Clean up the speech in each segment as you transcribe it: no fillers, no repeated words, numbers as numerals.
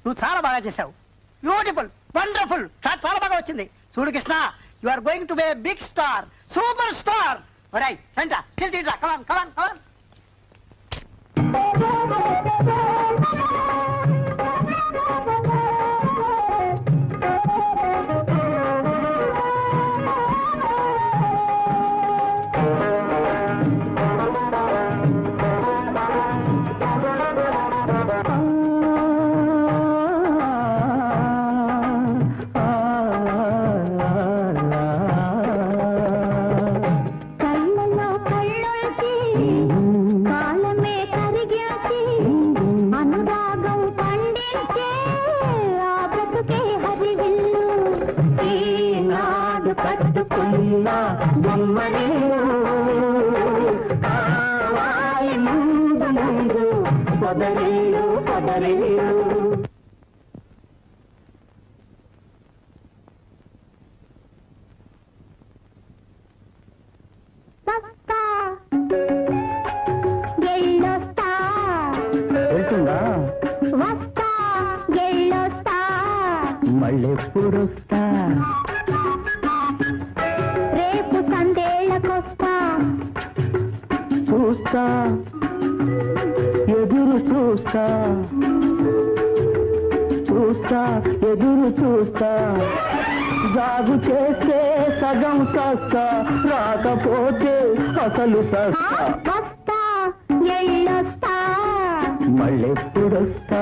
నువ్వు చాలా బాగా చేసావు. బ్యూటిఫుల్, వండర్ఫుల్, చాలా బాగా వచ్చింది. చూడు Krishna, you are going to be a big star, super star. ఒరేయ్ రండ్రా, తీరా, కమాన్ కమాన్ కమాన్. మళ్ళెప్పుడొస్తా, రేపు సందేళ్ళకొస్తా, చూస్తా ఎదురు చూస్తా, చూస్తా ఎదురు చూస్తా, జాగు చేస్తే సగం సస్తా, రాకపోతే అసలు సస్తా. వస్తా ఎళ్ళొస్తా, మళ్ళెప్పుడొస్తా.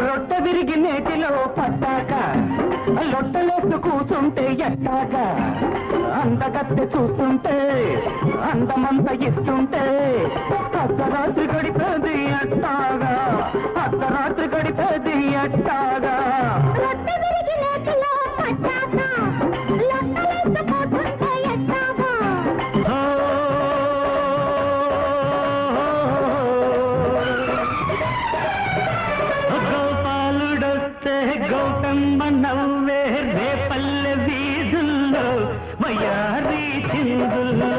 రొట్టె విరిగి నేటిలో పట్టాక లొట్టలేస్తూ కూర్చుంటే ఎట్టాక, అందగత్తె చూస్తుంటే అందమంత ఇస్తుంటే, అర్ధరాత్రి గడిపేది ఎట్టాగా, అర్ధరాత్రి గడిపేది ఎట్టాగా. గౌతమ్మ నవ్వే రేపల్లె వీధుల్లో వయారీ చిందుల్లో,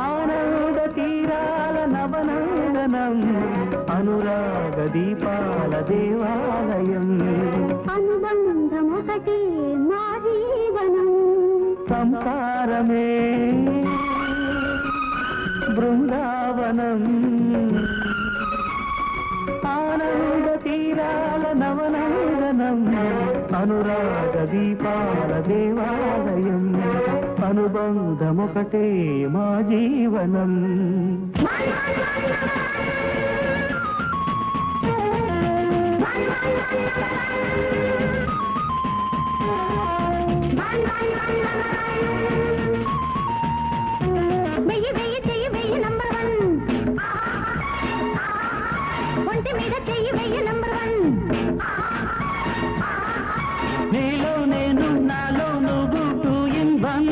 ఆనంద తీరాల నవనందనం, అనురాగ దీపాల దేవాలయం, అనుబంధమొకటి మా జీవనం, సంసారమే బృందావనం, ఆనంద తీరాల నవనందనం, అనురాగ దీపాల దేవాలయం, అనుబంధమొకటే మా జీవనం. వెయ్యి వెయ్యి చెయ్యి వెయ్యి నంబర్ 1, ఒంటి మీద చెయ్యి వెయ్యి నంబర్ 1, నీలో నేను నాలో నువ్వు 2 in 1.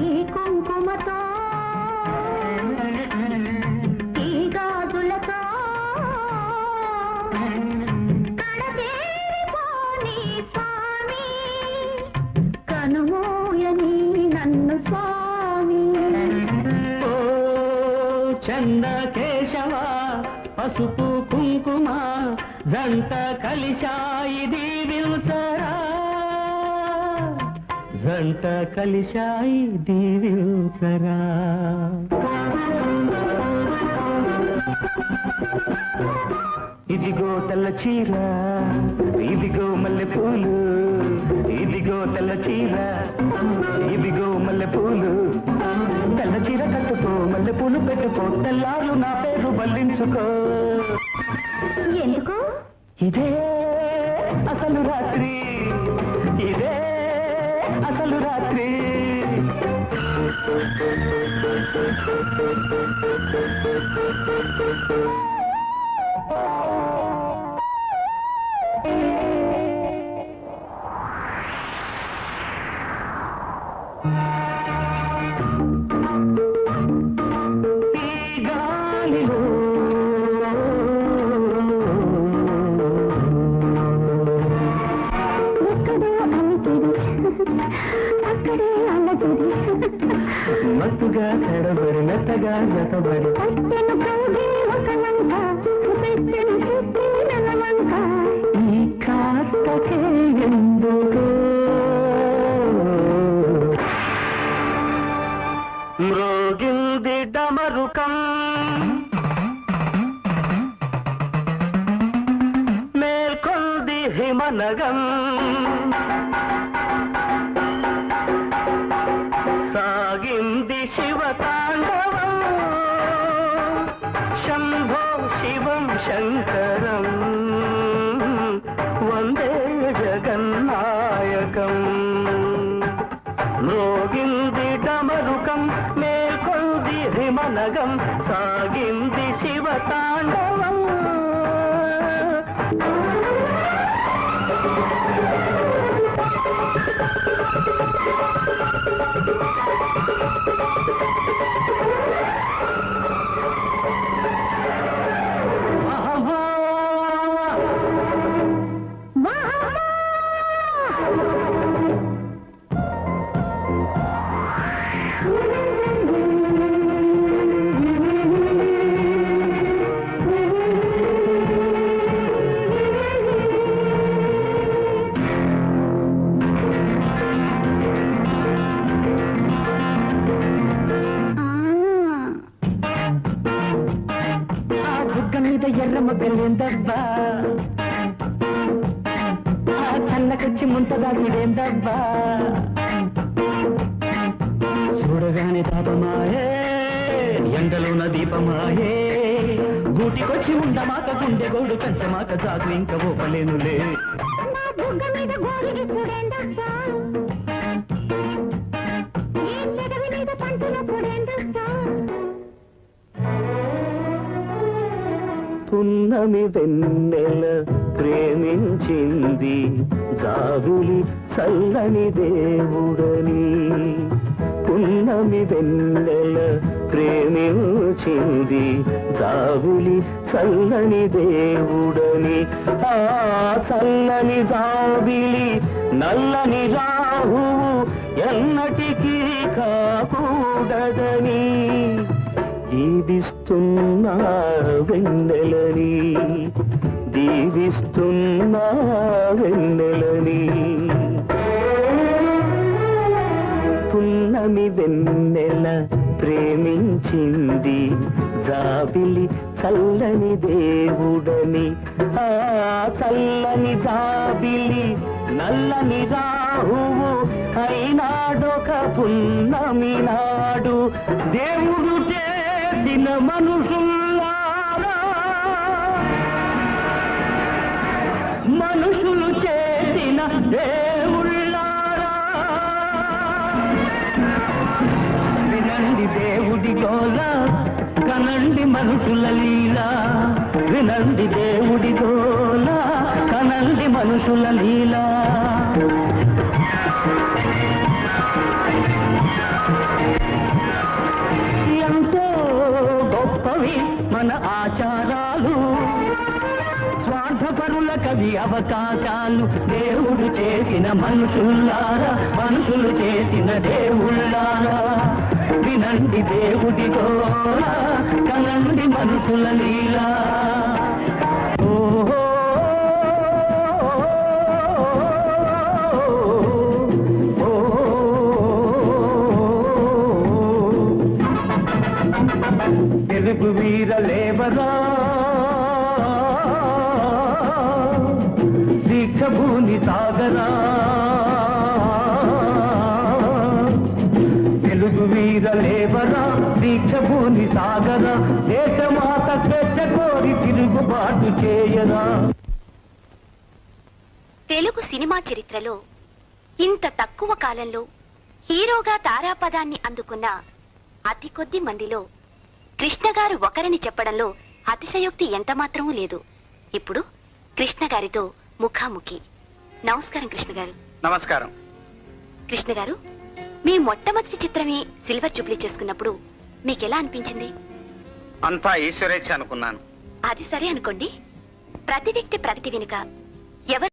ఈ కుంకుమతో ఈ గాజులతో కడతేరిపోని స్వామి, కనుమూయని నన్ను స్వామి. ఓ చంద కేశవ పసుపు కుంకుమ జంట కలిశాయి దీవించరా, జంట కలిశాయి దీవించరా. ఇదిగో తెల్ల చీర, ఇదిగో మల్లె పూలు, ఇదిగో తెల్ల చీర, ఇదిగో మల్లె పూలు, తెల్ల చీర కట్టుకో మల్లె పూలు పెట్టుకో, తెల్లారు నా పేరు బల్లించుకో. ఎందుకు? ఇదే అసలు రాత్రి, ఇదే అసలు రాత్రి. ఈ గాలిలో మత్తుగా తడబడి మెత్తగా జతబడి ఈ కాస్తకే ఎందుకు మ్రోగింది డమరుకం మేల్కొంది హిమనగం సాగింది శివతాండవం శంభో శివం శంకరం వందే జగన్నాయకం మ్రోగింది డమరుకం మేల్కొంది హిమనగం సాగింది శివతాండవం ఎర్ర మొగ్గలేందబ్బా చల్లకొచ్చి ముంతదాగుడేందబ్బా చూడగానే తాపమాయే ఎండలోన దీపమాయే గూటికొచ్చి ఉండమాక గుండె గోడు కంచమాక చాకు ఇంకా ఓపలేనులే పున్నమి వెన్నెల ప్రేమించింది జాబిలి చల్లని దేవుడని పున్నమి వెన్నెల ప్రేమించింది జాబిలి చల్లని దేవుడని ఆ చల్లని జాబిలి నల్లని రాహువు ఎన్నటికీ కాకూడదని దీవిస్తున్నా వెన్నెలని దీవిస్తున్నా వెన్నెలని పున్నమి వెన్నెల ప్రేమించింది జాబిలి చల్లని దేవుడని ఆ చల్లని జాబిలి నల్లని రాహువు అయినాడొక పున్నమి నాడు దేవుడు చేసిన మనుషుల్లారా మనుషులు చేసిన దేవుళ్ళారా వినండి దేవుడి గోల కనండి మనుషుల లీల వినండి దేవుడి గోల కనండి మనుషుల లీల ఎంతో గొప్పవి మన ఆచారాలు స్వార్థపరుల కవి అవకాశాలు దేవుడు చేసిన మనుషుల్లారా మనుషులు చేసిన దేవుళ్ళారా వినండి దేవుడి గోల కనండి మనుషుల లీలా తెలుగు వీరలేవరా దీక్షభూని సాగరా తెలుగు వీరలేవరా దీక్షభూని సాగరా దేశమాత స్వేచ్ఛ కోరి తిరుగుబాటు చేయరా. తెలుగు సినిమా చరిత్రలో ఇంత తక్కువ కాలంలో హీరోగా తారాపదాన్ని అందుకున్న అతి కొద్ది మందిలో కృష్ణ గారు ఒకరని చెప్పడంలో అతిశయోక్తి ఎంతమాత్రమూ లేదు. ఇప్పుడు కృష్ణ గారితో ముఖాముఖి. నమస్కారం కృష్ణ గారు. నమస్కారం. కృష్ణ గారు, మీ మొట్టమొదటి చిత్రమే సిల్వర్ జూబ్లీ చేసుకున్నప్పుడు మీకెలా అనిపించింది? అంతా ఈశ్వరేచ్ఛ అనుకున్నాను. అది సరే అనుకోండి, ప్రతి వ్యక్తి ప్రగతి వెనుక ఎవరు